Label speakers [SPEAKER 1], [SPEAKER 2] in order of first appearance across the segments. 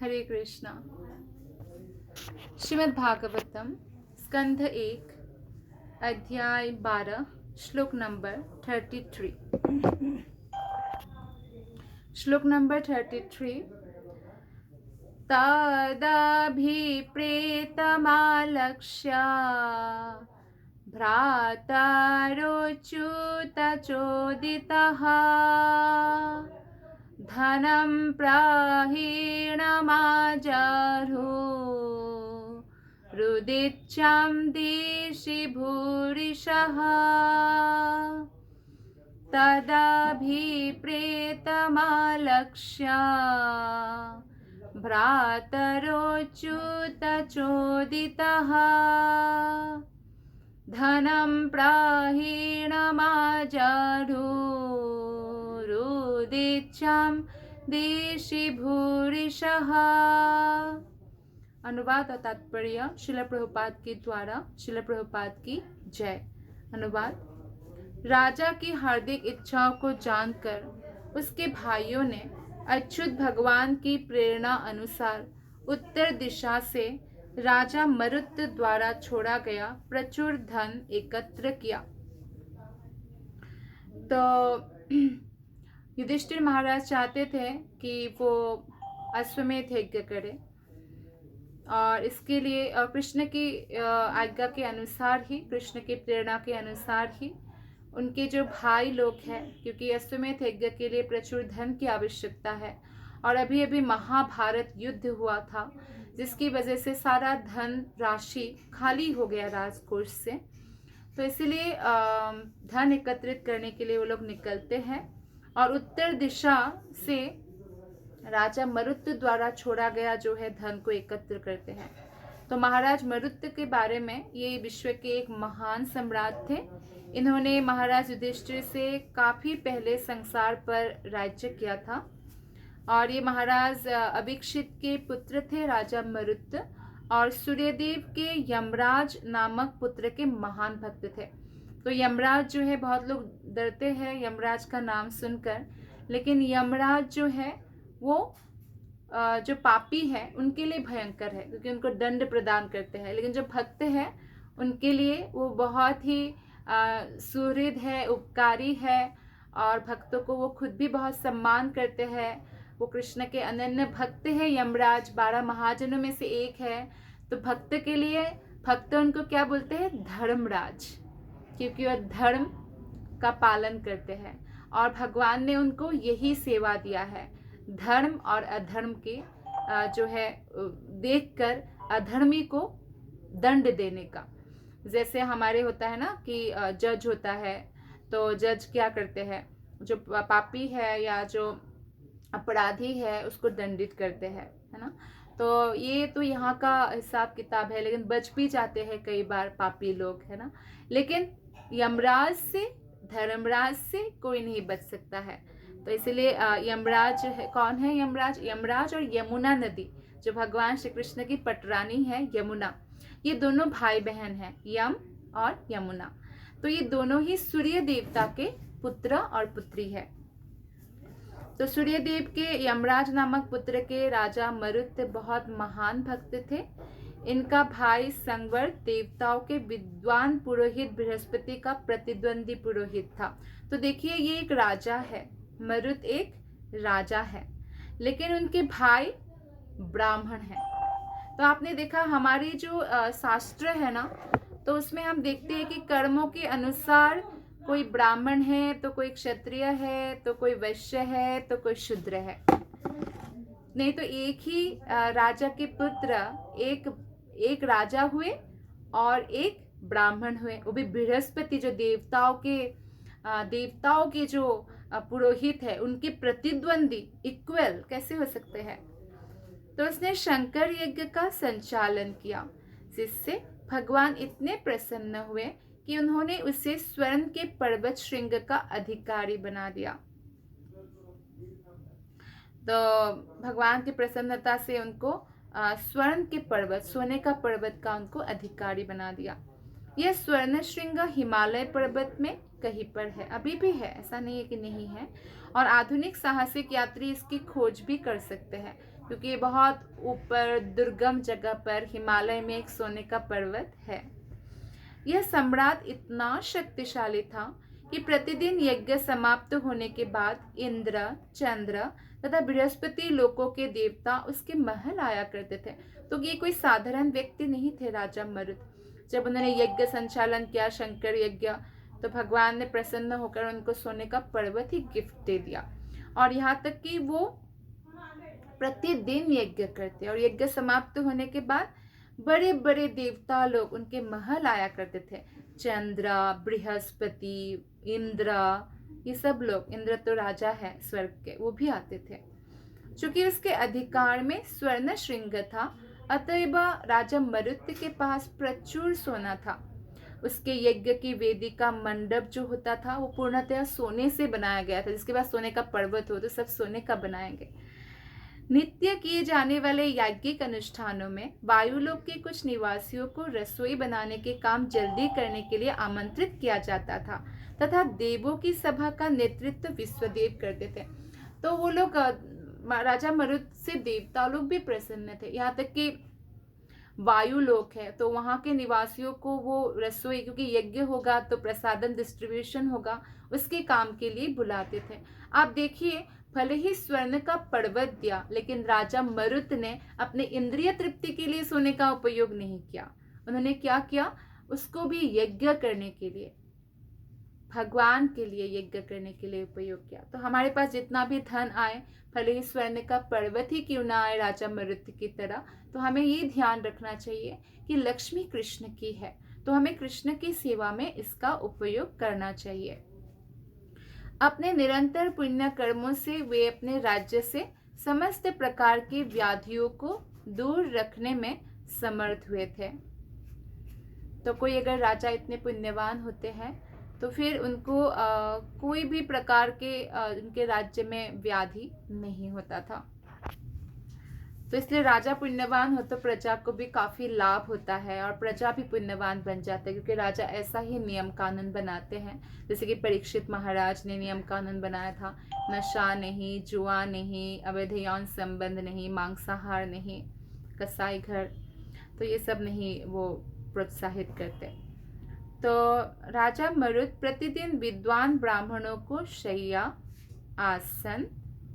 [SPEAKER 1] हरे कृष्णा। श्रीमद् भागवतम स्कंध 1 अध्याय 12 श्लोक नंबर 33। श्लोक नंबर 33। तदभिप्रेतमालक्ष्य भ्रातारोच्युतचोदितः धनं प्राहीणमाजहु रुदिच्छं दिशि भूरिशः। तदभिप्रेतमालक्ष्य भ्रातरोच्युतचोदितः धनं प्राहीणमाजहु रुदिच्छं दिशि भूरिशः। अनुवाद और तात्पर्य श्रील प्रभुपाद के द्वारा। श्रील प्रभुपाद की जय। अनुवाद। राजा की हार्दिक इच्छाओं को जानकर उसके भाइयों ने अच्युत भगवान की प्रेरणा अनुसार उत्तर दिशा से राजा मरुत द्वारा छोड़ा गया प्रचुर धन एकत्र किया। तो युधिष्ठिर महाराज चाहते थे कि वो अश्वमेध यज्ञ करे और इसके लिए कृष्ण की आज्ञा के अनुसार ही, कृष्ण की प्रेरणा के अनुसार ही उनके जो भाई लोग हैं, क्योंकि अश्वमेध यज्ञ के लिए प्रचुर धन की आवश्यकता है और अभी अभी महाभारत युद्ध हुआ था, जिसकी वजह से सारा धन राशि खाली हो गया राजकोष से। तो इसीलिए धन एकत्रित करने के लिए वो लोग निकलते हैं और उत्तर दिशा से राजा मरुत द्वारा छोड़ा गया जो है धन को एकत्र करते हैं। तो महाराज मरुत के बारे में, ये विश्व के एक महान सम्राट थे। इन्होंने महाराज युधिष्ठिर से काफ़ी पहले संसार पर राज्य किया था और ये महाराज अभिक्षित के पुत्र थे, राजा मरुत, और सूर्यदेव के यमराज नामक पुत्र के महान भक्त थे। तो यमराज जो है, बहुत लोग डरते हैं यमराज का नाम सुनकर, लेकिन यमराज जो है वो जो पापी है उनके लिए भयंकर है, क्योंकि उनको दंड प्रदान करते हैं। लेकिन जो भक्त है उनके लिए वो बहुत ही सुहृद है, उपकारी है और भक्तों को वो खुद भी बहुत सम्मान करते हैं। वो कृष्ण के अनन्य भक्त है। यमराज 12 महाजनों में से एक है। तो भक्त के लिए भक्त उनको क्या बोलते हैं? धर्मराज, क्योंकि वह धर्म का पालन करते हैं और भगवान ने उनको यही सेवा दिया है, धर्म और अधर्म के जो है देखकर अधर्मी को दंड देने का। जैसे हमारे होता है ना कि जज होता है, तो जज क्या करते हैं? जो पापी है या जो अपराधी है उसको दंडित करते हैं, है ना। तो ये तो यहाँ का हिसाब किताब है, लेकिन बच भी जाते हैं कई बार पापी लोग, है ना। लेकिन यमराज से, धर्मराज से कोई नहीं बच सकता है। तो इसलिए यमराज है। कौन है यमराज? यमराज और यमुना नदी, जो भगवान श्री कृष्ण की पटरानी है यमुना, ये दोनों भाई बहन हैं, यम और यमुना। तो ये दोनों ही सूर्य देवता के पुत्र और पुत्री है। तो सूर्यदेव के यमराज नामक पुत्र के राजा मरुत बहुत महान भक्त थे। इनका भाई संवर देवताओं के विद्वान पुरोहित बृहस्पति का प्रतिद्वंदी पुरोहित था। तो देखिए, ये एक राजा है, मरुत एक राजा है, लेकिन उनके भाई ब्राह्मण हैं। तो आपने देखा हमारी जो शास्त्र है ना, तो उसमें हम देखते हैं कि कर्मों के अनुसार कोई ब्राह्मण है तो कोई क्षत्रिय है, तो कोई वैश्य है, तो कोई शूद्र है। नहीं तो एक ही राजा के पुत्र एक राजा हुए और एक ब्राह्मण हुए, वो भी बृहस्पति, जो देवताओं के जो पुरोहित है, उनके प्रतिद्वंदी, इक्वल कैसे हो सकते हैं। तो उसने शंकर यज्ञ का संचालन किया, जिससे भगवान इतने प्रसन्न हुए कि उन्होंने उसे स्वर्ण के पर्वत श्रृंग का अधिकारी बना दिया। तो भगवान की प्रसन्नता से उनको स्वर्ण के पर्वत, सोने का पर्वत का उनको अधिकारी बना दिया। यह स्वर्ण श्रृंग हिमालय पर्वत में कहीं पर है, अभी भी है, ऐसा नहीं है कि नहीं है। और आधुनिक साहसिक यात्री इसकी खोज भी कर सकते हैं, क्योंकि ये बहुत ऊपर दुर्गम जगह पर हिमालय में एक सोने का पर्वत है। यह सम्राट इतना शक्तिशाली था कि प्रतिदिन यज्ञ समाप्त होने के बाद इंद्र, चंद्र तथा बृहस्पति लोकों के देवता उसके महल आया करते थे। तो ये कोई साधारण व्यक्ति नहीं थे राजा मरुत। जब उन्होंने यज्ञ संचालन किया, शंकर यज्ञ, तो भगवान ने प्रसन्न होकर उनको सोने का पर्वत ही गिफ्ट दे दिया। और यहाँ तक कि वो प्रतिदिन यज्ञ करते और यज्ञ समाप्त होने के बाद बड़े बड़े देवता लोग उनके महल आया करते थे। चंद्र, बृहस्पति, इंद्र, ये सब लोग, इंद्र तो राजा है स्वर्ग के, वो भी आते थे। चूंकि उसके अधिकार में स्वर्ण श्रृंग था, अतएव राजा मरुत के पास प्रचुर सोना था। उसके यज्ञ की वेदी का मंडप जो होता था वो पूर्णतः सोने से बनाया गया था। जिसके पास सोने का पर्वत हो तो सब सोने का बनाएंगे। नित्य किए जाने वाले याज्ञिक अनुष्ठानों में वायुलोक के कुछ निवासियों को रसोई बनाने के काम जल्दी करने के लिए आमंत्रित किया जाता था तथा देवों की सभा का नेतृत्व विश्वदेव करते थे। तो वो लोग, राजा मरुत से देवता लोग भी प्रसन्न थे। यहाँ तक कि वायुलोक है तो वहाँ के निवासियों को वो रसोई, क्योंकि यज्ञ होगा तो प्रसादन डिस्ट्रीब्यूशन होगा, उसके काम के लिए बुलाते थे। आप देखिए, भले ही स्वर्ण का पर्वत दिया, लेकिन राजा मरुत ने अपने इंद्रिय तृप्ति के लिए सोने का उपयोग नहीं किया। उन्होंने क्या किया? उसको भी यज्ञ करने के लिए, भगवान के लिए यज्ञ करने के लिए उपयोग किया। तो हमारे पास जितना भी धन आए, भले ही स्वर्ण का पर्वत ही क्यों ना आए राजा मरुत की तरह, तो हमें ये ध्यान रखना चाहिए कि लक्ष्मी कृष्ण की है, तो हमें कृष्ण की सेवा में इसका उपयोग करना चाहिए। अपने निरंतर पुण्य कर्मों से वे अपने राज्य से समस्त प्रकार की व्याधियों को दूर रखने में समर्थ हुए थे। तो कोई अगर राजा इतने पुण्यवान होते हैं तो फिर उनको कोई भी प्रकार के उनके राज्य में व्याधि नहीं होता था। तो इसलिए राजा पुण्यवान हो तो प्रजा को भी काफी लाभ होता है और प्रजा भी पुण्यवान बन जाता है, क्योंकि राजा ऐसा ही नियम कानून बनाते हैं। जैसे कि परीक्षित महाराज ने नियम कानून बनाया था, नशा नहीं, जुआ नहीं, अवैध यौन संबंध नहीं, मांसाहार नहीं, कसाई घर, तो ये सब नहीं वो प्रोत्साहित करते। तो राजा मरुत प्रतिदिन विद्वान ब्राह्मणों को शैया, आसन,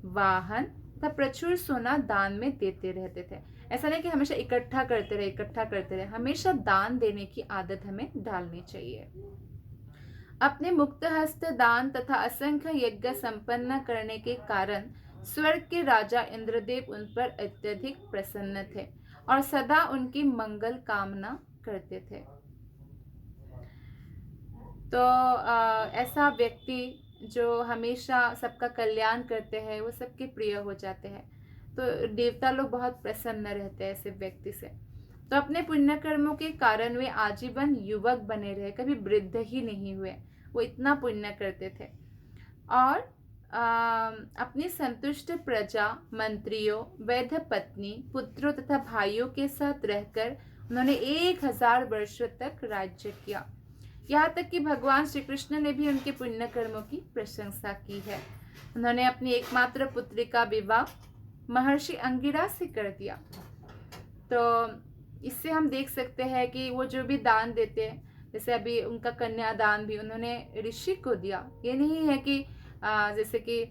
[SPEAKER 1] वाहन तथा प्रचुर सोना दान में देते रहते थे। ऐसा नहीं कि हमेशा इकट्ठा करते रहे, हमेशा दान देने की आदत हमें डालनी चाहिए। अपने मुक्त हस्त दान तथा असंख्य यज्ञ संपन्न करने के कारण स्वर्ग के राजा इंद्रदेव उन पर अत्यधिक प्रसन्न थे और सदा उनकी मंगल कामना करते थे। तो ऐसा व्यक्ति जो हमेशा सबका कल्याण करते हैं, वो सबके प्रिय हो जाते हैं। तो देवता लोग बहुत प्रसन्न रहते हैं ऐसे व्यक्ति से। तो अपने पुण्य कर्मों के कारण वे आजीवन युवक बने रहे, कभी वृद्ध ही नहीं हुए। वो इतना पुण्य करते थे। और अपनी संतुष्ट प्रजा, मंत्रियों, वैध पत्नी, पुत्रों तथा भाइयों के साथ रहकर उन्होंने 1000 वर्षों तक राज्य किया। यहाँ तक कि भगवान श्री कृष्ण ने भी उनके पुण्य कर्मों की प्रशंसा की है। उन्होंने अपनी एकमात्र पुत्री का विवाह महर्षि अंगिरा से कर दिया। तो इससे हम देख सकते हैं कि वो जो भी दान देते हैं, जैसे अभी उनका कन्यादान भी उन्होंने ऋषि को दिया। ये नहीं है कि जैसे कि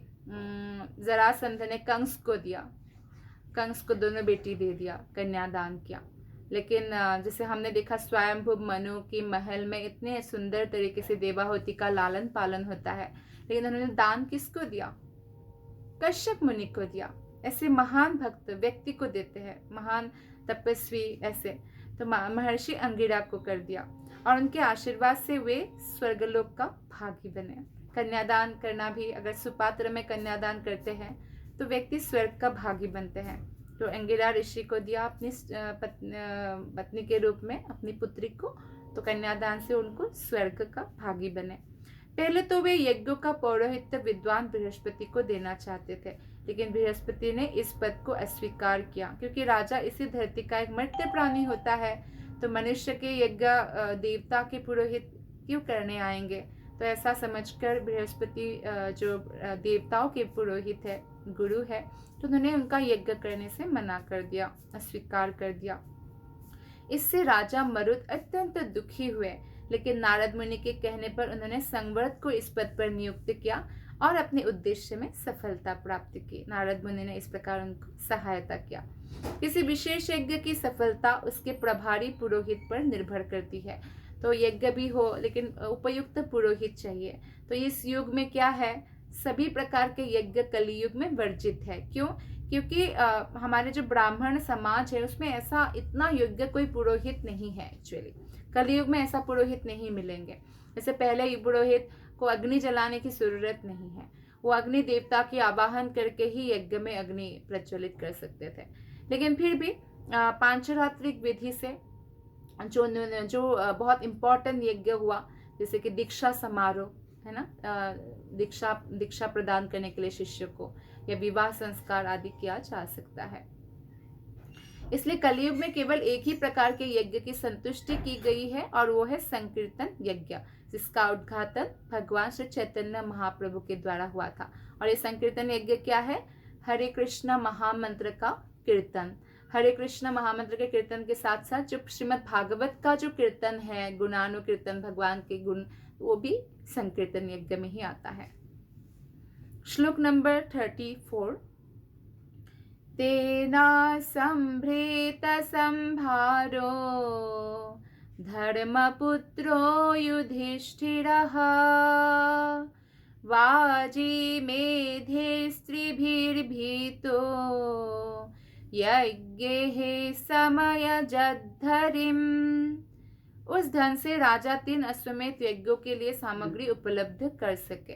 [SPEAKER 1] जरासंध ने कंस को दिया, कंस को दोनों बेटी दे दिया, कन्यादान किया। लेकिन जैसे हमने देखा स्वयंभू मनु की महल में इतने सुंदर तरीके से देवाहुति का लालन पालन होता है, लेकिन उन्होंने दान किसको दिया? कश्यप मुनि को दिया। ऐसे महान भक्त व्यक्ति को देते हैं, महान तपस्वी ऐसे। तो महर्षि अंगिरा को कर दिया और उनके आशीर्वाद से वे स्वर्गलोक का भागी बने। कन्यादान करना भी, अगर सुपात्र में कन्यादान करते हैं तो व्यक्ति स्वर्ग का भागी बनते हैं। तो अंगिरा ऋषि को दिया अपनी पत्नी के रूप में अपनी पुत्री को, तो कन्यादान से उनको स्वर्ग का भागी बने। पहले तो वे यज्ञों का पौरोहित्य विद्वान बृहस्पति को देना चाहते थे, लेकिन बृहस्पति ने इस पद को अस्वीकार किया, क्योंकि राजा इसी धरती का एक मर्त्य प्राणी होता है, तो मनुष्य के यज्ञ देवता के पुरोहित क्यों करने आएंगे। तो ऐसा समझकर बृहस्पति जो देवताओं के पुरोहित है, गुरु है, तो उन्होंने उनका यज्ञ करने से मना कर दिया, अस्वीकार कर दिया। इससे राजा मरुत अत्यंत दुखी हुए, लेकिन नारद मुनि के कहने पर उन्होंने संवर्त को इस पद पर नियुक्त किया और अपने उद्देश्य में सफलता प्राप्त की। नारद मुनि ने इस प्रकार उनको सहायता किया। किसी विशेष यज्ञ की सफलता उसके प्रभारी पुरोहित पर निर्भर करती है। तो यज्ञ भी हो, लेकिन उपयुक्त पुरोहित चाहिए। तो इस युग में क्या है, सभी प्रकार के यज्ञ कलियुग में वर्जित है। क्यों? क्योंकि हमारे जो ब्राह्मण समाज है उसमें ऐसा इतना योग्य कोई पुरोहित नहीं है। एक्चुअली कलियुग में ऐसा पुरोहित नहीं मिलेंगे। जैसे पहले पुरोहित को अग्नि जलाने की जरूरत नहीं है, वो अग्नि देवता की आवाहन करके ही यज्ञ में अग्नि प्रज्वलित कर सकते थे। लेकिन फिर भी पांचरात्रिक विधि से जो बहुत इम्पोर्टेंट यज्ञ हुआ, जैसे कि दीक्षा समारोह है ना, दीक्षा प्रदान करने के लिए शिष्य को, या विवाह संस्कार आदि किया जा सकता है। इसलिए कलियुग में केवल एक ही प्रकार के यज्ञ की संतुष्टि की गई है और वो है संकीर्तन यज्ञ, जिसका उद्घाटन भगवान श्री चैतन्य महाप्रभु के द्वारा हुआ था। और ये संकीर्तन यज्ञ क्या है? हरे कृष्ण महामंत्र का कीर्तन। हरे कृष्ण महामंत्र के कीर्तन के साथ साथ जो श्रीमद् भागवत का जो कीर्तन है, गुणानुकीर्तन, भगवान के गुण, वो भी संकीर्तन यज्ञ में ही आता है। श्लोक नंबर 34। तेना संभृत संभारो धर्मपुत्रो युधिष्ठिरः वाजी मेधे स्त्रीभिर्भीतो यज्ञे समयजद्धरिम्। उस धन से राजा 3 अश्वमेध यज्ञों के लिए सामग्री उपलब्ध कर सके।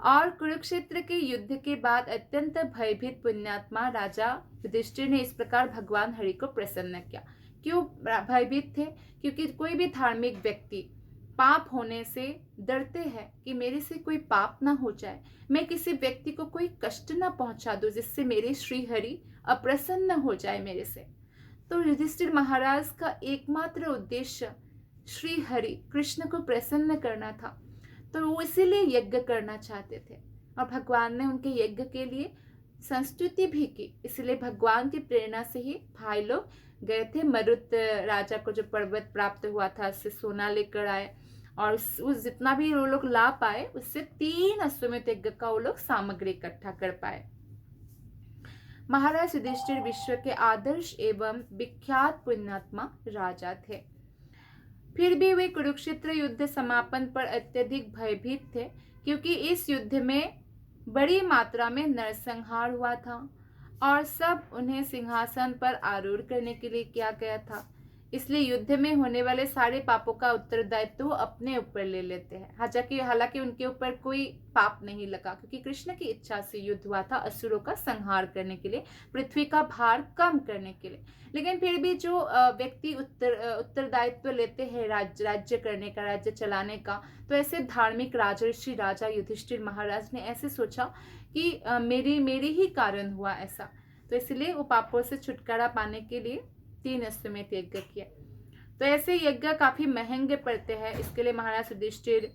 [SPEAKER 1] और कुरुक्षेत्र के युद्ध के बाद अत्यंत भयभीत पुण्यात्मा राजा युधिष्ठिर ने इस प्रकार भगवान हरि को प्रसन्न किया। क्यों भयभीत थे? क्योंकि कोई भी धार्मिक व्यक्ति पाप होने से डरते हैं कि मेरे से कोई पाप ना हो जाए, मैं किसी व्यक्ति को कोई कष्ट ना पहुंचा दूं जिससे मेरे श्री हरि अप्रसन्न हो जाए मेरे से। तो युधिष्ठिर महाराज का एकमात्र उद्देश्य श्री हरि कृष्ण को प्रसन्न करना था, तो वो इसीलिए यज्ञ करना चाहते थे और भगवान ने उनके यज्ञ के लिए संस्तुति भी की। इसलिए भगवान की प्रेरणा से ही भाई लोग गए थे। मरुत राजा को जो पर्वत प्राप्त हुआ था उससे सोना लेकर आए और उस जितना भी वो लोग ला पाए उससे 3 अश्वमेध यज्ञ का वो लोग सामग्री इकट्ठा कर पाए। महाराज युधिष्ठिर विश्व के आदर्श एवं विख्यात पुण्यात्मा राजा थे। फिर भी वे कुरुक्षेत्र युद्ध समापन पर अत्यधिक भयभीत थे, क्योंकि इस युद्ध में बड़ी मात्रा में नरसंहार हुआ था और सब उन्हें सिंहासन पर आरूढ़ करने के लिए किया गया था। इसलिए युद्ध में होने वाले सारे पापों का उत्तरदायित्व वो अपने ऊपर ले लेते हैं। हालांकि उनके ऊपर कोई पाप नहीं लगा, क्योंकि कृष्ण की इच्छा से युद्ध हुआ था असुरों का संहार करने के लिए, पृथ्वी का भार कम करने के लिए। लेकिन फिर भी जो व्यक्ति उत्तरदायित्व लेते हैं राज्य करने का, राज्य चलाने का, तो ऐसे धार्मिक राजर्षि राजा युधिष्ठिर महाराज ने ऐसे सोचा कि मेरी ही कारण हुआ ऐसा, तो इसलिए वो पापों से छुटकारा पाने के लिए 3 अश्वमेध यज्ञ किया। तो ऐसे यज्ञ काफी महंगे पड़ते हैं। इसके लिए महाराज युधिष्ठिर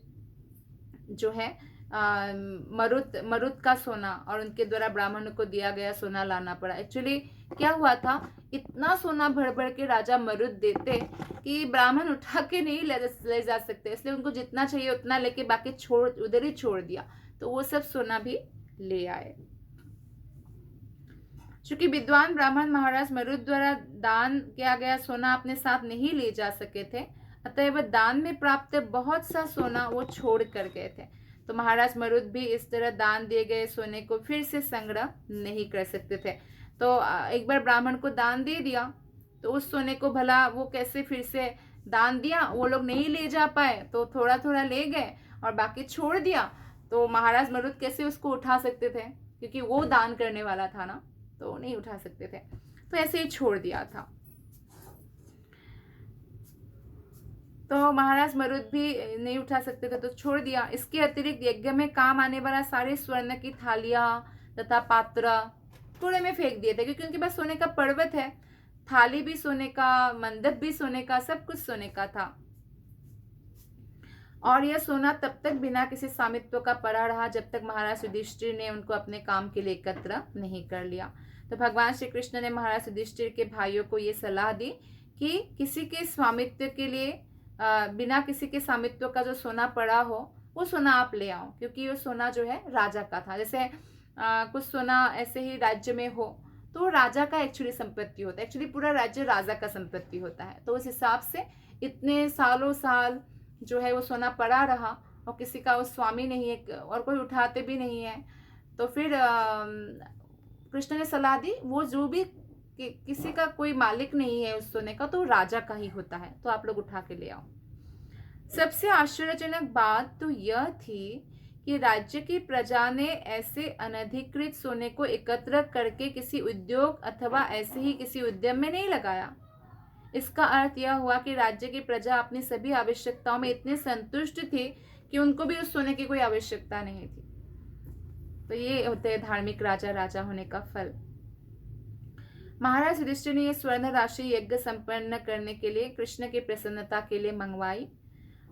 [SPEAKER 1] जो है मरुत का सोना और उनके द्वारा ब्राह्मणों को दिया गया सोना लाना पड़ा। एक्चुअली क्या हुआ था, इतना सोना भर भर के राजा मरुत देते कि ब्राह्मण उठा के नहीं ले जा सकते, इसलिए उनको जितना चाहिए उतना लेके बाकी उधर ही छोड़ दिया। तो वो सब सोना भी ले आए। चूंकि विद्वान ब्राह्मण महाराज मरुत द्वारा दान किया गया सोना अपने साथ नहीं ले जा सके थे, अतएव दान में प्राप्त बहुत सा सोना वो छोड़ कर गए थे। तो महाराज मरुत भी इस तरह दान दिए गए सोने को फिर से संग्रह नहीं कर सकते थे। तो एक बार ब्राह्मण को दान दे दिया तो उस सोने को भला वो कैसे फिर से दान दिया, वो लोग नहीं ले जा पाए, तो थोड़ा थोड़ा ले गए और बाकी छोड़ दिया। तो महाराज मरुत कैसे उसको उठा सकते थे, क्योंकि वो दान करने वाला था ना, तो नहीं उठा सकते थे, तो ऐसे ही छोड़ दिया था। तो महाराज मरुत भी नहीं उठा सकते थे तो छोड़ दिया। इसके अतिरिक्त यज्ञ में काम आने वाला सारे स्वर्ण की थालियां तथा पात्र कूड़े में फेंक दिए थे, क्योंकि उनके पास सोने का पर्वत है, थाली भी सोने का, मंडप भी सोने का, सब कुछ सोने का था। और यह सोना तब तक बिना किसी स्वामित्व का पड़ा रहा जब तक महाराज युधिष्ठिर ने उनको अपने काम के लिए एकत्र नहीं कर लिया। तो भगवान श्री कृष्ण ने महाराज युधिष्ठिर के भाइयों को ये सलाह दी कि किसी के स्वामित्व के लिए बिना किसी के स्वामित्व का जो सोना पड़ा हो वो सोना आप ले आओ, क्योंकि वो सोना जो है राजा का था। जैसे कुछ सोना ऐसे ही राज्य में हो तो राजा का एक्चुअली संपत्ति होता है, एक्चुअली पूरा राज्य राजा का संपत्ति होता है। तो उस हिसाब से इतने सालों साल जो है वो सोना पड़ा रहा और किसी का वो स्वामी नहीं है और कोई उठाते भी नहीं है। तो फिर कृष्ण ने सलाह दी वो जो भी किसी का कोई मालिक नहीं है उस सोने का तो राजा का ही होता है, तो आप लोग उठा के ले आओ। सबसे आश्चर्यजनक बात तो यह थी कि राज्य की प्रजा ने ऐसे अनधिकृत सोने को एकत्र करके किसी उद्योग अथवा ऐसे ही किसी उद्यम में नहीं लगाया। इसका अर्थ यह हुआ कि राज्य की प्रजा अपनी सभी आवश्यकताओं में इतने संतुष्ट थी कि उनको भी उस सोने की कोई आवश्यकता नहीं थी। तो ये होते हैं धार्मिक राजा होने का फल। महाराज युधिष्ठिर ने यह स्वर्ण राशि यज्ञ संपन्न करने के लिए कृष्ण की प्रसन्नता के लिए मंगवाई,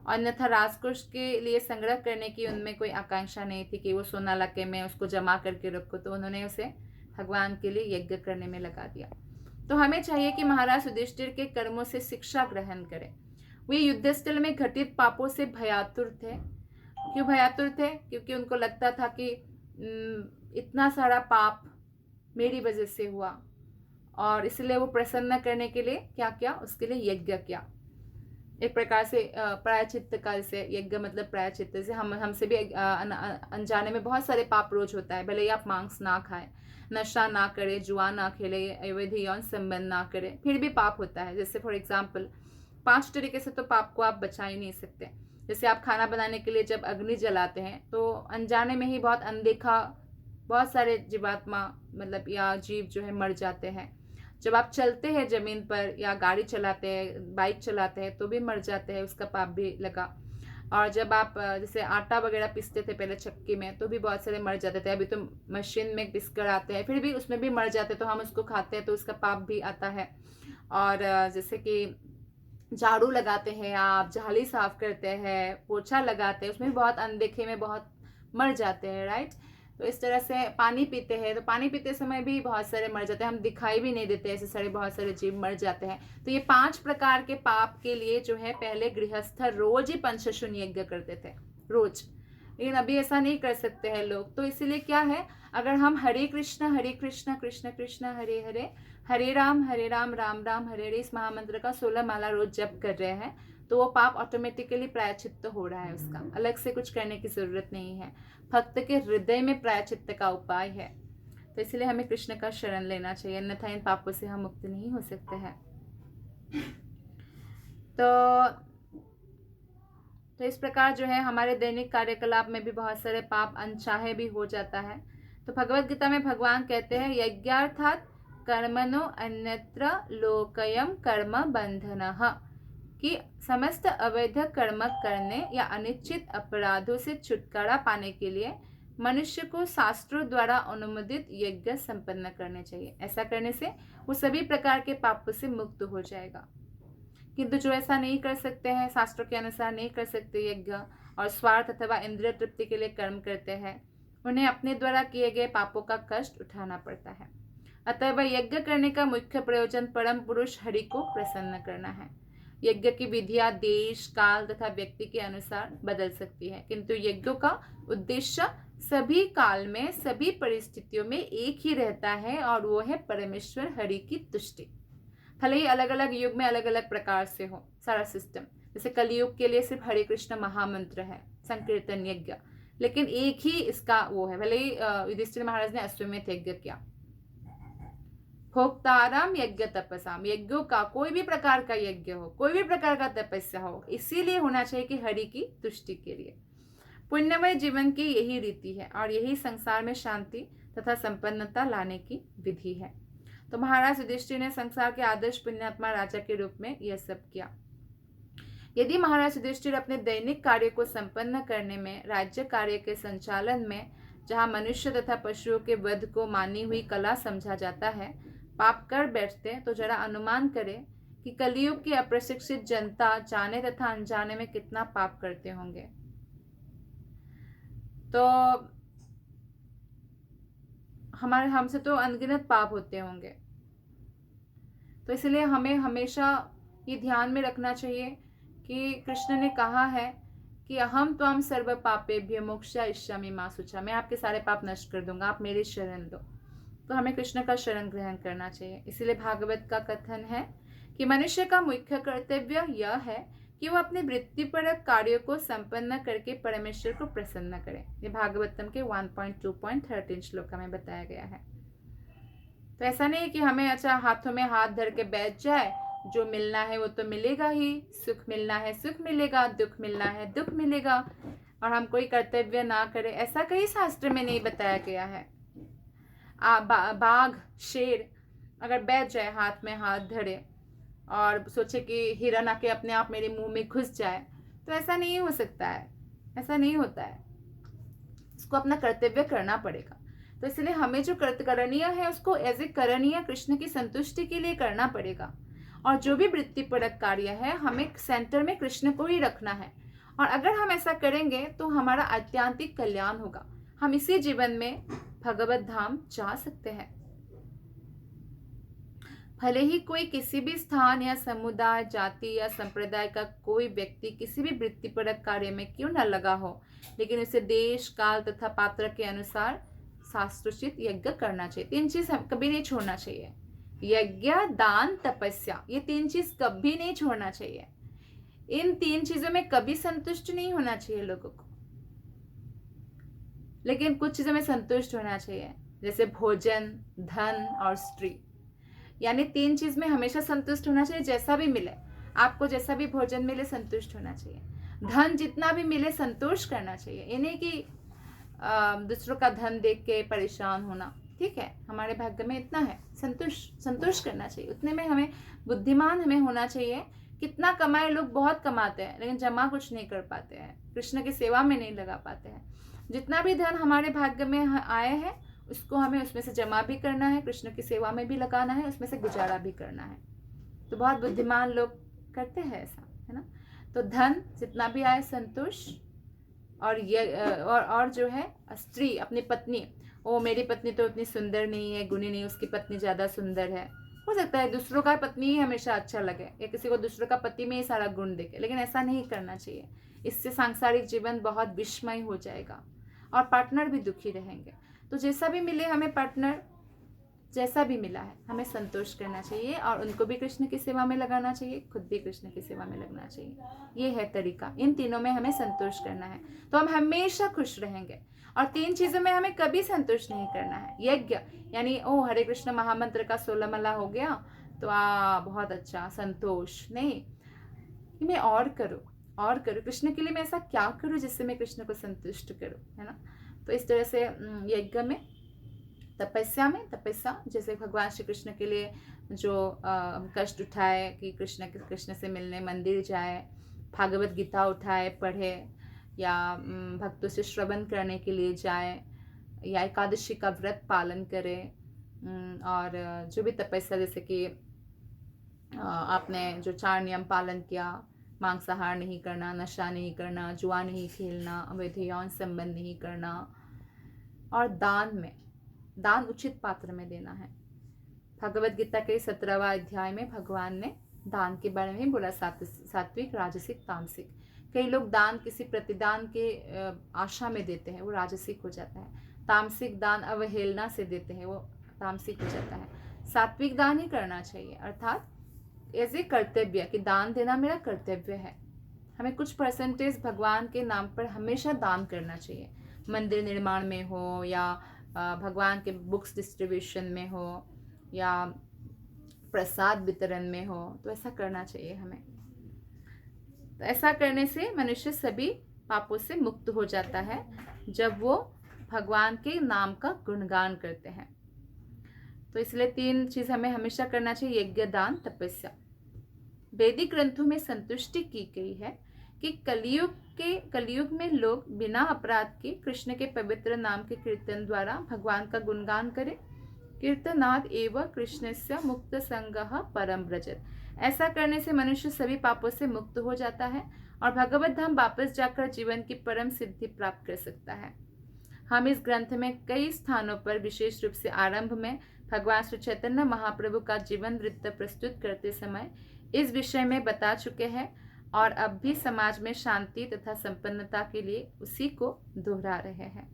[SPEAKER 1] अन्यथा राजकोष के लिए संग्रह करने की उनमें कोई आकांक्षा नहीं थी कि वो सोना लाके मैं उसको जमा करके रखूं। तो उन्होंने उसे भगवान के लिए यज्ञ करने में लगा दिया। तो हमें चाहिए कि महाराज युधिष्ठिर के कर्मों से शिक्षा ग्रहण करें। वे युद्धस्थल में घटित पापों से भयातुर थे। क्यों भयातुर थे? क्योंकि उनको लगता था कि इतना सारा पाप मेरी वजह से हुआ, और इसलिए वो प्रसन्न करने के लिए क्या किया? उसके लिए यज्ञ किया। एक प्रकार से प्रायश्चित्त का, जैसे यज्ञ मतलब प्रायश्चित्त। जैसे हमसे भी अनजाने में बहुत सारे पाप रोज होता है। भले ही आप मांस ना खाए, नशा ना करे, जुआ ना खेले, अवैध यौन संबंध ना करे, फिर भी पाप होता है। जैसे फॉर एग्जाम्पल 5 तरीके से तो पाप को आप बचा ही नहीं सकते। जैसे आप खाना बनाने के लिए जब अग्नि जलाते हैं तो अनजाने में ही बहुत अनदेखा बहुत सारे जीवात्मा मतलब या जीव जो है मर जाते हैं। जब आप चलते हैं जमीन पर या गाड़ी चलाते हैं, बाइक चलाते हैं तो भी मर जाते हैं, उसका पाप भी लगा। और जब आप जैसे आटा वगैरह पीसते थे पहले चक्की में तो भी बहुत सारे मर जाते थे। अभी तो मशीन में पिस कर आते हैं, फिर भी उसमें भी मर जाते, तो हम उसको खाते हैं तो उसका पाप भी आता है। और जैसे कि झाड़ू लगाते हैं आप, जाली साफ करते हैं, पोछा लगाते हैं, उसमें भी बहुत अनदेखे में बहुत मर जाते हैं, राइट। तो इस तरह से पानी पीते हैं तो पानी पीते समय भी बहुत सारे मर जाते हैं, हम दिखाई भी नहीं देते, ऐसे सारे बहुत सारे जीव मर जाते हैं। तो ये 5 प्रकार के पाप के लिए जो है पहले गृहस्थ रोज ही पंचशून यज्ञ करते थे, रोज। लेकिन अभी ऐसा नहीं कर सकते हैं लोग। तो इसीलिए क्या है, अगर हम हरे कृष्ण कृष्ण कृष्ण हरे हरे, हरे राम राम राम हरे हरे इस महामंत्र का 16 माला रोज जप कर रहे हैं तो वो पाप ऑटोमेटिकली प्रायश्चित्त हो रहा है। उसका अलग से कुछ करने की जरूरत नहीं है, भक्त के हृदय में प्रायश्चित्त का उपाय है। तो इसलिए हमें कृष्ण का शरण लेना चाहिए, अन्यथा इन पापों से हम मुक्त नहीं हो सकते हैं। तो इस प्रकार जो है हमारे दैनिक कार्यकलाप में भी बहुत सारे पाप अनचाहे भी हो जाता है। तो भगवत गीता में भगवान कहते हैं यज्ञार्थात कर्मणो अन्यत्र लोकयम कर्म बंधनः, कि समस्त अवैध कर्म करने या अनिश्चित अपराधों से छुटकारा पाने के लिए मनुष्य को शास्त्रों द्वारा अनुमोदित यज्ञ संपन्न करने चाहिए। ऐसा करने से वो सभी प्रकार के पापों से मुक्त हो जाएगा। किंतु जो ऐसा नहीं कर सकते हैं, शास्त्रों के अनुसार नहीं कर सकते यज्ञ और स्वार्थ अथवा इंद्रिय तृप्ति के लिए कर्म करते हैं, उन्हें अपने द्वारा किए गए पापों का कष्ट उठाना पड़ता है। अतः वह यज्ञ करने का मुख्य प्रयोजन परम पुरुष हरि को प्रसन्न करना है। यज्ञ की विधियां देश, काल तथा व्यक्ति के अनुसार बदल सकती है, किंतु यज्ञों का उद्देश्य सभी काल में सभी परिस्थितियों में एक ही रहता है और वो है परमेश्वर हरि की तुष्टि। भले ही अलग अलग युग में अलग अलग प्रकार से हो सारा सिस्टम। जैसे कलयुग के लिए सिर्फ हरे कृष्ण महामंत्र है, संकीर्तन यज्ञ, लेकिन एक ही इसका वो है। भले ही युधिष्ठिर महाराज ने अश्वमेध यज्ञ किया। भोक्ताराम यज्ञ तपसाम, यज्ञों का कोई भी प्रकार का यज्ञ हो, कोई भी प्रकार का तपस्या हो, इसीलिए होना चाहिए कि हरि की तुष्टि के लिए। पुण्यमय जीवन की यही रीति है और यही संसार में शांति तथा संपन्नता लाने की विधि है। तो महाराज युधिष्ठिर ने संसार के आदर्श पुण्यात्मा राजा के रूप में यह सब किया। यदि महाराज युधिष्ठिर अपने दैनिक कार्य को संपन्न करने में, राज्य कार्य के संचालन में, जहाँ मनुष्य तथा पशुओं के वध को मानी हुई कला समझा जाता है, पाप कर बैठते, तो जरा अनुमान करें कि कलयुग की अप्रशिक्षित जनता जाने तथा अनजाने में कितना पाप करते होंगे। तो हमसे तो अनगिनत पाप होते होंगे। तो इसलिए हमें हमेशा ये ध्यान में रखना चाहिए कि कृष्ण ने कहा है कि अहम त्वं सर्व पापेभ्यो मोक्षयिष्यामि मा शुचा, मैं आपके सारे पाप नष्ट कर दूंगा, आप मेरी शरण लो। तो हमें कृष्ण का शरण ग्रहण करना चाहिए। इसीलिए भागवत का कथन है कि मनुष्य का मुख्य कर्तव्य यह है कि वो अपने वृत्तिपरक कार्यों को संपन्न करके परमेश्वर को प्रसन्न करे। ये भागवतम के 1.2.13 श्लोक में बताया गया है। तो ऐसा नहीं कि हमें अच्छा हाथों में हाथ धर के बैठ जाए, जो मिलना है वो तो मिलेगा ही, सुख मिलना है सुख मिलेगा, दुख मिलना है दुख मिलेगा, और हम कोई कर्तव्य ना करें, ऐसा कहीं शास्त्र में नहीं बताया गया है। बाघ शेर अगर बैठ जाए हाथ में हाथ धरे और सोचे कि हिरन आके अपने आप मेरे मुंह में घुस जाए, तो ऐसा नहीं हो सकता है, ऐसा नहीं होता है। उसको अपना कर्तव्य करना पड़ेगा। तो इसलिए हमें जो करणीय है उसको एज ए करणीय कृष्ण की संतुष्टि के लिए करना पड़ेगा। और जो भी वृत्तिपरक कार्य है हमें सेंटर में कृष्ण को ही रखना है। और अगर हम ऐसा करेंगे तो हमारा आत्यांतिक कल्याण होगा। हम इसी जीवन में भगवत धाम जा सकते हैं। भले ही कोई किसी भी स्थान या समुदाय, जाति या संप्रदाय का कोई व्यक्ति किसी भी वृत्तिपरक कार्य में क्यों न लगा हो, लेकिन उसे देश काल तथा पात्र के अनुसार शास्त्रोचित यज्ञ करना चाहिए। 3 चीज कभी नहीं छोड़ना चाहिए। यज्ञ, दान, तपस्या, ये 3 चीज कभी नहीं छोड़ना चाहिए। इन 3 चीजों में कभी संतुष्ट नहीं होना चाहिए लोगों को, लेकिन कुछ चीजों में संतुष्ट होना चाहिए, जैसे भोजन, धन और स्त्री। यानी 3 चीज में हमेशा संतुष्ट होना चाहिए। जैसा भी मिले आपको, जैसा भी भोजन मिले संतुष्ट होना चाहिए। धन जितना भी मिले संतोष करना चाहिए। ये नहीं कि दूसरों का धन देख के परेशान होना। ठीक है, हमारे भाग्य में इतना है, संतोष करना चाहिए। उतने में हमें बुद्धिमान हमें होना चाहिए। कितना कमाए, लोग बहुत कमाते हैं लेकिन जमा कुछ नहीं कर पाते हैं, कृष्ण की सेवा में नहीं लगा पाते हैं। जितना भी धन हमारे भाग्य में आए हैं उसको हमें उसमें से जमा भी करना है, कृष्ण की सेवा में भी लगाना है, उसमें से गुजारा भी करना है। तो बहुत बुद्धिमान लोग करते हैं ऐसा, है ना। तो धन जितना भी आए संतोष। और ये और जो है स्त्री, अपनी पत्नी, ओ मेरी पत्नी तो उतनी सुंदर नहीं है, गुणी नहीं, उसकी पत्नी ज़्यादा सुंदर है। हो सकता है दूसरों का पत्नी ही हमेशा अच्छा लगे, या किसी को दूसरों का पति में ही सारा गुण दिखे, लेकिन ऐसा नहीं करना चाहिए। इससे सांसारिक जीवन बहुत विषमय हो जाएगा और पार्टनर भी दुखी रहेंगे। तो जैसा भी मिले हमें पार्टनर, जैसा भी मिला है हमें संतोष करना चाहिए और उनको भी कृष्ण की सेवा में लगाना चाहिए, खुद भी कृष्ण की सेवा में लगना चाहिए। ये है तरीका। इन तीनों में हमें संतोष करना है तो हम हमेशा खुश रहेंगे। और 3 चीज़ों में हमें कभी संतुष्ट नहीं करना है। यज्ञ यानी ओ हरे कृष्ण महामंत्र का 16 माला हो गया तो बहुत अच्छा, संतोष नहीं, मैं और करूँ कृष्ण के लिए, मैं ऐसा क्या करूँ जिससे मैं कृष्ण को संतुष्ट करूँ, है ना। तो इस तरह से यज्ञ में, तपस्या जैसे भगवान श्री कृष्ण के लिए जो कष्ट उठाए कि कृष्ण से मिलने मंदिर जाए, भागवत गीता उठाए पढ़े, या भक्तों से श्रवण करने के लिए जाए, या एकादशी का व्रत पालन करे, और जो भी तपस्या जैसे कि आपने जो 4 नियम पालन किया, मांसाहार नहीं करना, नशा नहीं करना, जुआ नहीं खेलना, अवैध यौन संबंध नहीं करना, और दान उचित पात्र में देना है। भगवत गीता के 17वां अध्याय में भगवान ने दान के बारे में बोला, सात्विक, राजसिक, तामसिक। कई लोग दान किसी प्रतिदान के आशा में देते हैं, वो राजसिक हो जाता है। तामसिक दान अवहेलना से देते हैं, वो तामसिक हो जाता है। सात्विक दान ही करना चाहिए, अर्थात एज ए कर्तव्य कि दान देना मेरा कर्तव्य है। हमें कुछ परसेंटेज भगवान के नाम पर हमेशा दान करना चाहिए। मंदिर निर्माण में हो, या भगवान के बुक्स डिस्ट्रीब्यूशन में हो, या प्रसाद वितरण में हो, तो ऐसा करना चाहिए हमें। तो ऐसा करने से मनुष्य सभी पापों से मुक्त हो जाता है जब वो भगवान के नाम का गुणगान करते हैं। तो इसलिए 3 चीज़ हमें हमेशा करना चाहिए, यज्ञ, दान, तपस्या। वैदिक ग्रंथों में संतुष्टि की गई है कि कलयुग में लोग बिना अपराध के कृष्ण के पवित्र नाम के कीर्तन द्वारा भगवान का गुणगान करें। कीर्तनाद एवं कृष्णस्य मुक्त संगः परम व्रजत। ऐसा करने से मनुष्य सभी पापों से मुक्त हो जाता है और भगवत धाम वापस जाकर जीवन की परम सिद्धि प्राप्त कर सकता है। हम इस ग्रंथ में कई स्थानों पर, विशेष रूप से आरंभ में भगवान श्री चैतन्य महाप्रभु का जीवन वृत्त प्रस्तुत करते समय इस विषय में बता चुके हैं और अब भी समाज में शांति तथा संपन्नता के लिए उसी को दोहरा रहे हैं।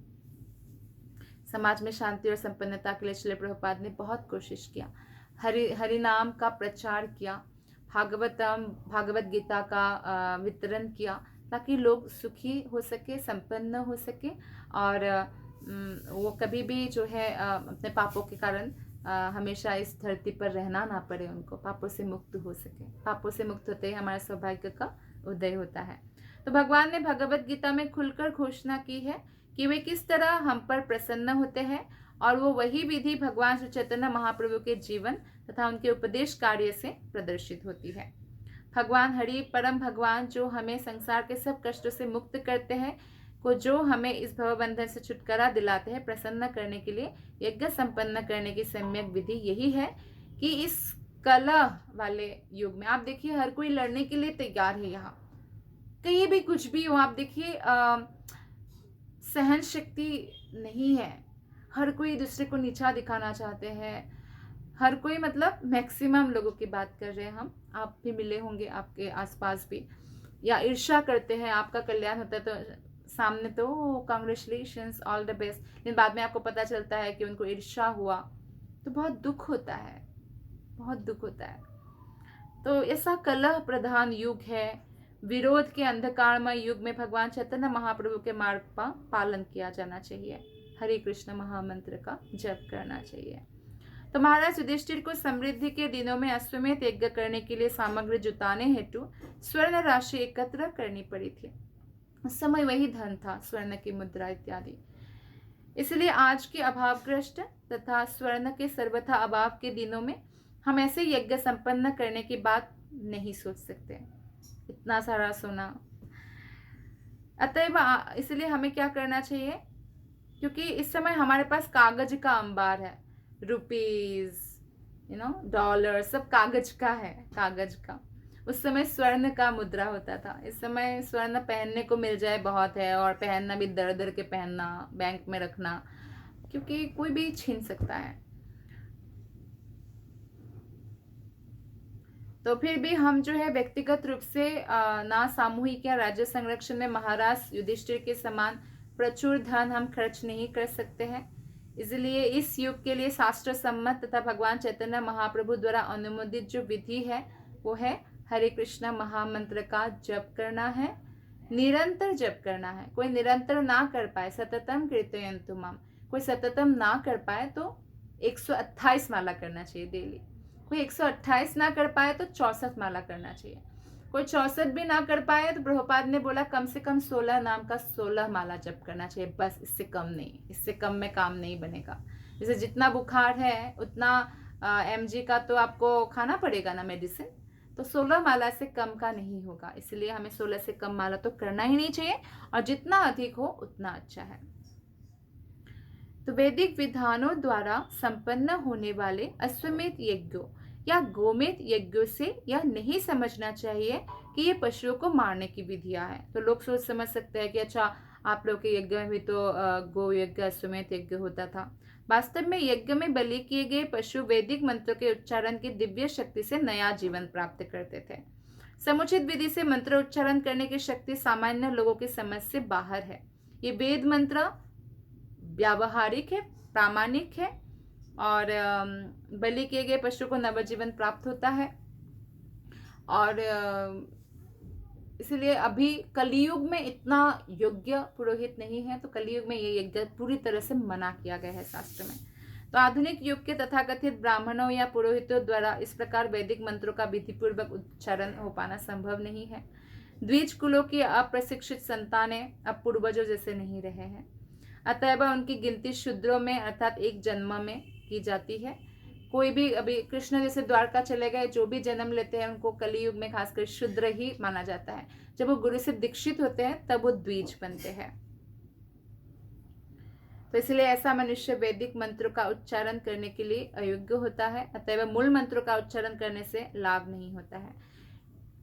[SPEAKER 1] समाज में शांति और संपन्नता के लिए श्रील प्रभुपाद ने बहुत कोशिश किया, हरि नाम का प्रचार किया, भागवत गीता का वितरण किया ताकि लोग सुखी हो सके, संपन्न हो सके और वो कभी भी जो है अपने पापों के कारण हमेशा इस धरती पर रहना ना पड़े, उनको पापों से मुक्त हो सके। पापों से मुक्त होते ही हमारे सौभाग्य का उदय होता है। तो भगवान ने भगवत गीता में खुलकर घोषणा की है कि वे किस तरह हम पर प्रसन्न होते हैं और वो वही विधि भगवान श्री चैतन्य महाप्रभु के जीवन तथा उनके उपदेश कार्य से प्रदर्शित होती है। भगवान हरि, परम भगवान, जो हमें संसार के सब कष्टों से मुक्त करते हैं, को जो हमें इस भवबंधन से छुटकारा दिलाते हैं, प्रसन्न करने के लिए यज्ञ संपन्न करने की सम्यक विधि यही है कि इस कलह वाले युग में आप देखिए हर कोई लड़ने के लिए तैयार है। यहाँ कहीं भी कुछ भी हो, आप देखिए सहन शक्ति नहीं है, हर कोई दूसरे को नीचा दिखाना चाहते हैं, हर कोई, मतलब मैक्सिमम लोगों की बात कर रहे हैं हम, आप भी मिले होंगे आपके आसपास भी, या ईर्ष्या करते हैं, आपका कल्याण होता है तो सामने तो कांग्रेचुलेशंस, ऑल द बेस्ट, लेकिन बाद में आपको पता चलता है कि उनको ईर्ष्या हुआ तो बहुत दुख होता है, बहुत दुख होता है। तो ऐसा कलह प्रधान युग है, विरोध के अंधकारमय युग में भगवान चैतन्य महाप्रभु के मार्ग का पालन किया जाना चाहिए, हरे कृष्ण महामंत्र का जप करना चाहिए। तो महाराज युधिष्ठिर को समृद्धि के दिनों में अश्वमेध यज्ञ करने के लिए सामग्री जुटाने हेतु स्वर्ण राशि एकत्र करनी पड़ी थी। उस समय वही धन था, स्वर्ण की मुद्रा इत्यादि। इसलिए आज के अभावग्रस्त तथा स्वर्ण के सर्वथा अभाव के दिनों में हम ऐसे यज्ञ संपन्न करने की बात नहीं सोच सकते, इतना सारा सोना। अतएव इसलिए हमें क्या करना चाहिए, क्योंकि इस समय हमारे पास कागज का अंबार है, रुपीज, डॉलर, सब कागज का है, कागज का। उस समय स्वर्ण का मुद्रा होता था, इस समय स्वर्ण पहनने को मिल जाए बहुत है, और पहनना भी दर दर के पहनना, बैंक में रखना, क्योंकि कोई भी छीन सकता है। तो फिर भी हम जो है व्यक्तिगत रूप से ना सामूहिक या राज्य संरक्षण में महाराज युधिष्ठिर के समान प्रचुर धन हम खर्च नहीं कर सकते हैं। इसलिए इस युग के लिए शास्त्र सम्मत तथा भगवान चैतन्य महाप्रभु द्वारा अनुमोदित जो विधि है वो है हरे कृष्ण महामंत्र का जप करना है, निरंतर जप करना है। कोई निरंतर ना कर पाए, सततम कीर्तयन्तु माम, कोई सततम ना कर पाए तो 128 माला करना चाहिए डेली। कोई 128 ना कर पाए तो 64 माला करना चाहिए। कोई 64 भी ना कर पाए तो प्रभुपाद ने बोला कम से कम 16 नाम का 16 माला जप करना चाहिए, बस, इससे कम नहीं, इससे कम में काम नहीं बनेगा। जैसे जितना बुखार है उतना mg का तो आपको खाना पड़ेगा ना मेडिसिन, तो 16 माला से कम का नहीं होगा। इसलिए हमें 16 से कम माला तो करना ही नहीं चाहिए, और जितना अधिक हो उतना अच्छा है। तो वैदिक विधानों द्वारा संपन्न होने वाले अश्वमेध यज्ञों या गोमेध यज्ञों से यह नहीं समझना चाहिए कि ये पशुओं को मारने की विधियां हैं। तो लोग सोच समझ सकते हैं कि अच्छा, आप लोग के यज्ञ में भी तो गो यज्ञ, अश्वमेध यज्ञ होता था। वास्तव में यज्ञ में बलि किए गए पशु वैदिक मंत्रों के उच्चारण की दिव्य शक्ति से नया जीवन प्राप्त करते थे। समुचित विधि से मंत्र उच्चारण करने की शक्ति सामान्य लोगों की समझ से बाहर है। ये वेद मंत्र व्यावहारिक है, प्रामाणिक है, और बलि किए गए पशु को नवजीवन प्राप्त होता है। और इसलिए अभी कलियुग में इतना योग्य पुरोहित नहीं है, तो कलियुग में ये यज्ञ पूरी तरह से मना किया गया है शास्त्र में। तो आधुनिक युग के तथाकथित ब्राह्मणों या पुरोहितों द्वारा इस प्रकार वैदिक मंत्रों का विधिपूर्वक उच्चारण हो पाना संभव नहीं है। द्विज कुलों की अप्रशिक्षित संतानें अब पूर्वजों जैसे नहीं रहे हैं, अतएव उनकी गिनती शूद्रों में अर्थात एक जन्म में की जाती है। कोई भी, अभी कृष्ण जैसे द्वारका चले गए, जो भी जन्म लेते हैं उनको कलियुग में खासकर शूद्र ही माना जाता है। जब वो गुरु से दीक्षित होते हैं तब वो द्विज बनते हैं। तो इसलिए ऐसा मनुष्य वैदिक मंत्रों का उच्चारण करने के लिए अयोग्य होता है, अतः मूल मंत्रों का उच्चारण करने से लाभ नहीं होता है।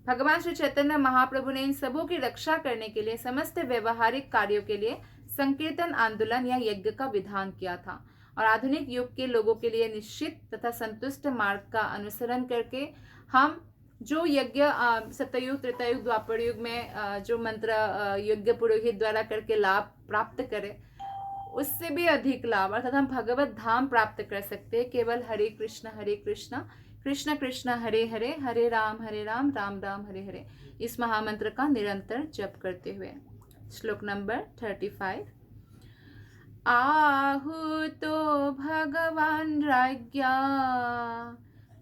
[SPEAKER 1] भगवान श्री चैतन्य महाप्रभु ने इन सबों की रक्षा करने के लिए समस्त व्यवहारिक कार्यों के लिए संकीर्तन आंदोलन या यज्ञ का विधान किया था, और आधुनिक युग के लोगों के लिए निश्चित तथा संतुष्ट मार्ग का अनुसरण करके हम जो यज्ञ सतयुग, त्रेतायुग, द्वापर युग में जो मंत्र यज्ञ पुरोहित द्वारा करके लाभ प्राप्त करें, उससे भी अधिक लाभ अर्थात हम भगवत धाम प्राप्त कर सकते हैं केवल हरे कृष्ण कृष्ण कृष्ण हरे हरे, हरे राम राम राम हरे हरे, इस महामंत्र का निरंतर जप करते हुए। श्लोक नंबर 35। आहुतो भगवान राज्ञा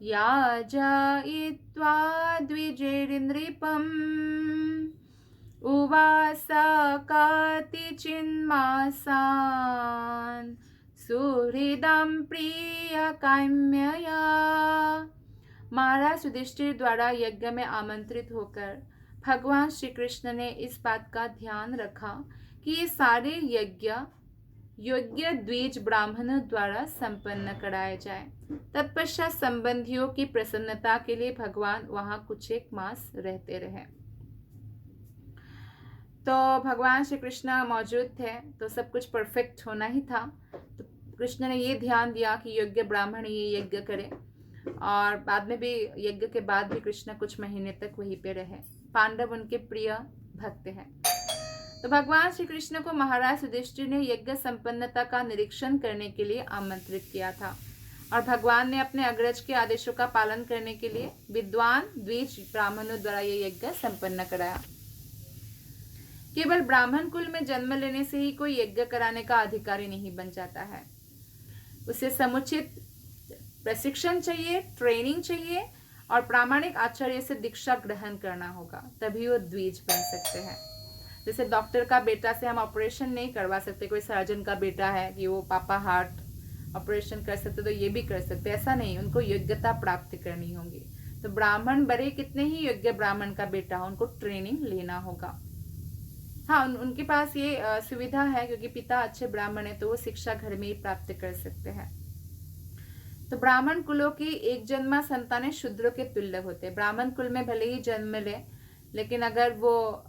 [SPEAKER 1] याजयित्वा द्विजैर्नृपम् उवास कातिचिन्मासान् सुहृदं प्रियकाम्यया। महाराज युधिष्ठिर द्वारा यज्ञ में आमंत्रित होकर भगवान श्री कृष्ण ने इस बात का ध्यान रखा कि ये सारे यज्ञ योग्य द्विज ब्राह्मणों द्वारा संपन्न कराए जाए। तत्पश्चात संबंधियों की प्रसन्नता के लिए भगवान वहां कुछ एक मास रहते रहे। तो भगवान श्री कृष्ण मौजूद थे तो सब कुछ परफेक्ट होना ही था। तो कृष्ण ने ये ध्यान दिया कि योग्य ब्राह्मण ये यज्ञ करें, और बाद में भी यज्ञ के बाद भी कृष्ण कुछ महीने तक वहीं पे रहे। पांडव उनके प्रिय भक्त हैं। तो भगवान श्री कृष्ण को महाराज युधिष्ठिर ने यज्ञ संपन्नता का निरीक्षण करने के लिए आमंत्रित किया था, और भगवान ने अपने अग्रज के आदेशों का पालन करने के लिए विद्वान द्विज ब्राह्मणों द्वारा ये यज्ञ संपन्न कराया। केवल ब्राह्मण कुल में जन्म लेने से ही कोई यज्ञ कराने का अधिकारी नहीं बन जाता है। उसे समुचित प्रशिक्षण चाहिए, ट्रेनिंग चाहिए, और प्रामाणिक आचार्य से दीक्षा ग्रहण करना होगा, तभी वो द्विज बन सकते हैं। जैसे डॉक्टर का बेटा से हम ऑपरेशन नहीं करवा सकते, कोई सर्जन का बेटा है कि वो पापा हार्ट ऑपरेशन कर सकते तो ये भी कर सकते, ऐसा नहीं, उनको योग्यता प्राप्त करनी होगी। तो ब्राह्मण बड़े कितने ही योग्य ब्राह्मण का बेटा हो, उनको ट्रेनिंग लेना होगा। हाँ, उनके पास ये सुविधा है क्योंकि पिता अच्छे ब्राह्मण है तो वो शिक्षा घर में ही प्राप्त कर सकते हैं। तो ब्राह्मण कुलों की एक जन्मा संतानें शूद्रों के तुल्य होते हैं। ब्राह्मण कुल में भले ही जन्म ले, लेकिन अगर वो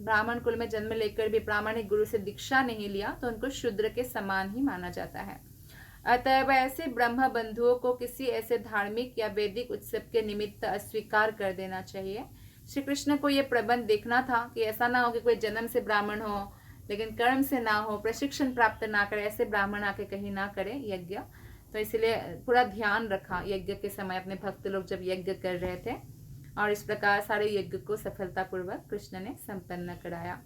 [SPEAKER 1] ब्राह्मण कुल में जन्म लेकर भी प्रामाणिक गुरु से दीक्षा नहीं लिया तो उनको शूद्र के समान ही माना जाता है। अतएव ऐसे ब्रह्म बंधुओं को किसी ऐसे धार्मिक या वैदिक उत्सव के निमित्त अस्वीकार कर देना चाहिए। श्री कृष्ण को यह प्रबंध देखना था कि ऐसा ना हो कि कोई जन्म से ब्राह्मण हो लेकिन कर्म से ना हो, प्रशिक्षण प्राप्त ना करे, ऐसे ब्राह्मण आके कहीं ना करे यज्ञ। तो इसलिए पूरा ध्यान रखा यज्ञ के समय अपने भक्त लोग जब यज्ञ कर रहे थे, और इस प्रकार सारे यज्ञ को सफलतापूर्वक कृष्ण ने संपन्न कराया।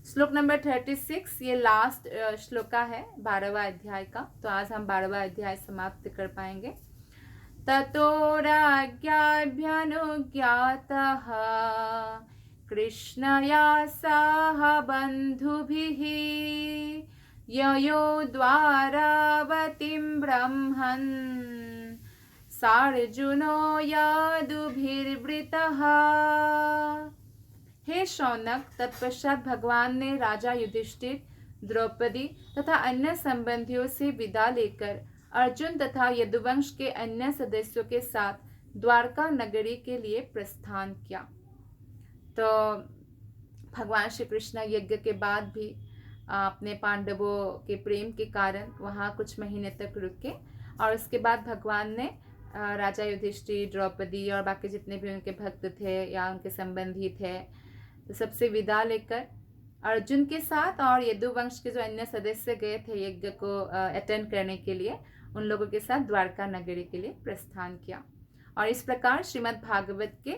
[SPEAKER 1] श्लोक नंबर 36, ये लास्ट श्लोका है 12वां अध्याय का। तो आज हम 12वां अध्याय समाप्त कर पाएंगे। ततो राज्ञाभ्यनुज्ञातः कृष्णया सह बन्धुभिः ययो द्वारावतीं ब्रह्मन् सार्जुनो यदुभिर्वृतः। हे शौनक, तत्पश्चात भगवान ने राजा युधिष्ठिर, द्रौपदी तथा अन्य संबंधियों से विदा लेकर अर्जुन तथा यदुवंश के अन्य सदस्यों के साथ द्वारका नगरी के लिए प्रस्थान किया। तो भगवान श्री कृष्ण यज्ञ के बाद भी अपने पांडवों के प्रेम के कारण वहाँ कुछ महीने तक रुके, और उसके बाद भगवान ने राजा युधिष्ठिर, द्रौपदी और बाकी जितने भी उनके भक्त थे या उनके संबंधी थे, तो सबसे विदा लेकर अर्जुन के साथ और यदुवंश के जो अन्य सदस्य गए थे यज्ञ को अटेंड करने के लिए, उन लोगों के साथ द्वारका नगरी के लिए प्रस्थान किया। और इस प्रकार श्रीमद् भागवत के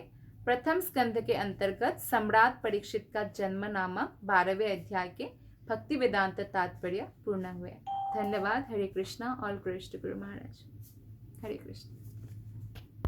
[SPEAKER 1] प्रथम स्कंध के अंतर्गत सम्राट परीक्षित का जन्म नामक 12वें अध्याय के भक्ति वेदांत तात्पर्य पूर्ण हुए। धन्यवाद। हरे कृष्णा। ऑल कृष्ण गुरु महाराज। हरे कृष्ण।